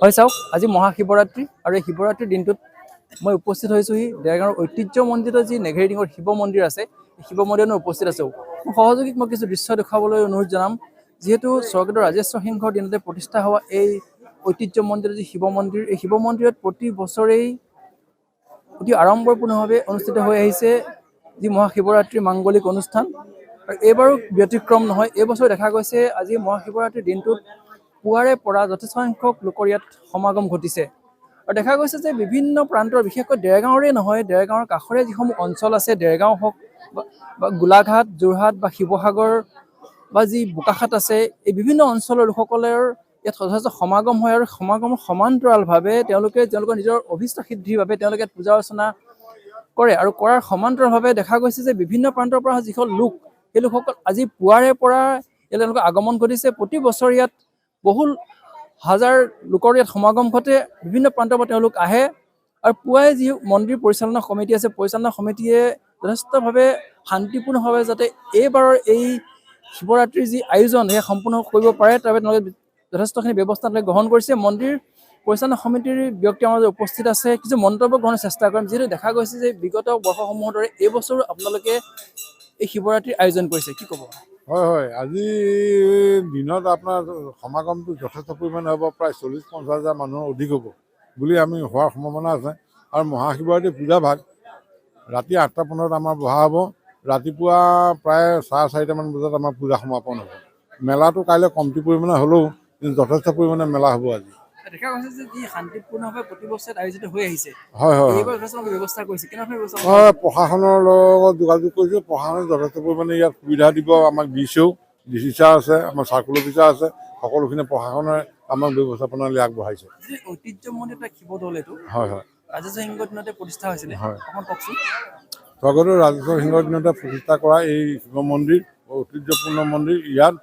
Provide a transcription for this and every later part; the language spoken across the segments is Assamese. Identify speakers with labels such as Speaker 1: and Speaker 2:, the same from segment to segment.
Speaker 1: হয় চাওক আজি মহাশিৱৰাত্ৰি আৰু এই শিৱৰাত্ৰিৰ দিনটোত মই উপস্থিত হৈছোহি দেৰগাঁৱৰ ঐতিহ্যমণ্ডিত যি নেঘেৰিডিঙৰ শিৱ মন্দিৰ আছে শিৱ মন্দিৰত উপস্থিত আছো সহযোগীক মই কিছু দৃশ্য দেখুৱাবলৈ অনুৰোধ জনাম যেহেতু স্বৰ্গদেউ ৰাজেশ্বৰ সিংহৰ দিনতে প্ৰতিষ্ঠা হোৱা এই ঐতিহ্যমণ্ডিত যি শিৱ মন্দিৰ এই শিৱ মন্দিৰত প্ৰতি বছৰেই অতি আড়ম্বৰপূৰ্ণভাৱে অনুষ্ঠিত হৈ আহিছে যি মহাশিৱৰাত্ৰিৰ মাংগলিক অনুষ্ঠান আৰু এইবাৰো ব্যতিক্ৰম নহয় এই বছৰ দেখা গৈছে আজি মহাশিৱৰাত্ৰিৰ দিনটোত পুৱাৰে পৰা যথেষ্ট সংখ্যক লোকৰ ইয়াত সমাগম ঘটিছে আৰু দেখা গৈছে যে বিভিন্ন প্ৰান্তৰ বিশেষকৈ দেৰগাঁৱৰে নহয় দেৰগাঁৱৰ কাষৰে যিসমূহ অঞ্চল আছে দেৰগাঁও হওক বা গোলাঘাট যোৰহাট বা শিৱসাগৰ বা যি বোকাখাট আছে এই বিভিন্ন অঞ্চলৰ লোকসকলৰ ইয়াত যথেষ্ট সমাগম হয় আৰু সমাগমৰ সমান্তৰালভাৱে তেওঁলোকৰ নিজৰ অভিষ্ট সিদ্ধিৰ বাবে তেওঁলোকে পূজা অৰ্চনা কৰে আৰু কৰাৰ সমান্তৰালভাৱে দেখা গৈছে যে বিভিন্ন প্ৰান্তৰ পৰা যিসকল লোক সেই লোকসকল আজি পুৱাৰে পৰা তেওঁলোকৰ আগমন ঘটিছে প্ৰতি বছৰ ইয়াত বহু হাজাৰ লোকৰ ইয়াত সমাগম ঘটে বিভিন্ন প্ৰান্তৰ পৰা তেওঁলোক আহে আৰু পুৱাই যি মন্দিৰ পৰিচালনা সমিতি আছে পৰিচালনা সমিতিয়ে যথেষ্টভাৱে শান্তিপূৰ্ণভাৱে যাতে এইবাৰৰ এই শিৱৰাত্ৰিৰ যি আয়োজন সেয়া সম্পূৰ্ণ কৰিব পাৰে তাৰ বাবে তেওঁলোকে যথেষ্টখিনি ব্যৱস্থা গ্ৰহণ কৰিছে মন্দিৰ পৰিচালনা সমিতিৰ ব্যক্তি আমাৰ মাজত উপস্থিত আছে কিছু মন্তব্য গ্ৰহণৰ চেষ্টা কৰিম যিহেতু দেখা গৈছে যে বিগত বৰ্ষসমূহৰ দৰে এই বছৰো আপোনালোকে এই শিৱৰাত্ৰিৰ আয়োজন কৰিছে কি ক'ব
Speaker 2: হয় হয় আজি দিনত আপোনাৰ সমাগমটো যথেষ্ট পৰিমাণে হ'ব প্ৰায় 40-50 হাজাৰ মানুহৰ অধিক হ'ব বুলি আমি হোৱাৰ সম্ভাৱনা আছে আৰু মহাশিৱৰাত্ৰি পূজা ভাগ ৰাতি 8:15 আমাৰ বহা হ'ব ৰাতিপুৱা প্ৰায় 4:30মান বজাত আমাৰ পূজা সমাপন হ'ব মেলাটো কাইলৈ কমটি পৰিমাণে হ'লেও কিন্তু যথেষ্ট পৰিমাণে মেলা হ'ব আজি
Speaker 1: দেখা গৈছে যে যি শান্তিপূৰ্ণভাৱে প্ৰতি বছৰত আয়োজিত হৈ আহিছে
Speaker 2: হয় হয়
Speaker 1: এইবাৰ যথেষ্ট ব্যৱস্থা কৰিছে কেনেধৰণৰ ব্যৱস্থা
Speaker 2: হয় প্ৰশাসনৰ লগত যোগাযোগ কৰিছোঁ প্ৰশাসনে যথেষ্ট পৰিমাণে ইয়াত সুবিধা দিব আমাক দিছেও ডিচি ছাৰ আছে আমাৰ চাৰ্কুল অফিচাৰ আছে সকলোখিনি প্ৰশাসনে আমাক ব্যৱস্থাপনালৈ আগবঢ়াইছে
Speaker 1: ঐতিহ্যমণ্ডিত শিৱদৌল এইটো
Speaker 2: হয় হয়
Speaker 1: ৰাজেশ্বৰ সিংহৰ দিনতে প্ৰতিষ্ঠা হৈছিলে
Speaker 2: হয়
Speaker 1: অকণ কওকচোন
Speaker 2: স্বৰ্গদেউ ৰাজেশ্বৰ সিংহৰ দিনতে প্ৰতিষ্ঠা কৰা এই শিৱ মন্দিৰ ঐতিহ্যপূৰ্ণ মন্দিৰ ইয়াত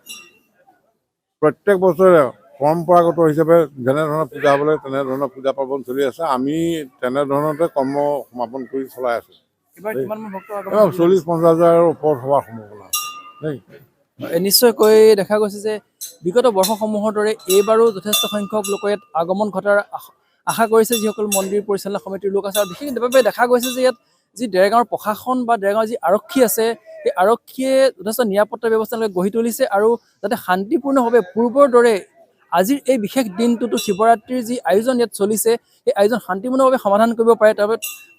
Speaker 2: প্ৰত্যেক বছৰে পৰম্পৰাগত হিচাপে যেনেধৰণৰ পূজা হ'ব লাগে তেনেধৰণৰ পূজা পাৰ্বণ চলি আছে আমি তেনেধৰণতে কৰ্ম সমাপন কৰি চলাই আছোঁ
Speaker 1: এইবাৰ কিমানমান ভক্তৰ আগমন
Speaker 2: 40-50 হাজাৰৰ ওপৰত হোৱাৰ সম্ভাৱনা আছে দেই
Speaker 1: নিশ্চয়কৈ দেখা গৈছে যে বিগত বৰ্ষসমূহৰ দৰে এইবাৰো যথেষ্ট সংখ্যক লোকে ইয়াত আগমন ঘটাৰ আশা কৰিছে যিসকল মন্দিৰ পৰিচালনা সমিতিৰ লোক আছে আৰু বিশেষভাৱে দেখা গৈছে যে ইয়াত যি দেৰগাঁৱৰ প্ৰশাসন বা দেৰগাঁৱৰ যি আৰক্ষী আছে সেই আৰক্ষীয়ে যথেষ্ট নিৰাপত্তা ব্যৱস্থা গঢ়ি তুলিছে আৰু যাতে শান্তিপূৰ্ণভাৱে পূৰ্বৰ দৰে আজিৰ এই বিশেষ দিনটোতো শিৱৰাত্ৰিৰ যি আয়োজন ইয়াত চলিছে সেই আয়োজন শান্তিপূৰ্ণভাৱে সমাধান কৰিব পাৰে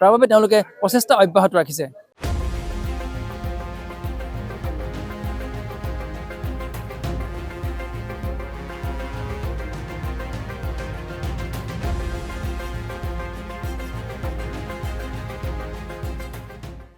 Speaker 1: তাৰ বাবে তেওঁলোকে প্ৰচেষ্টা অব্যাহত ৰাখিছে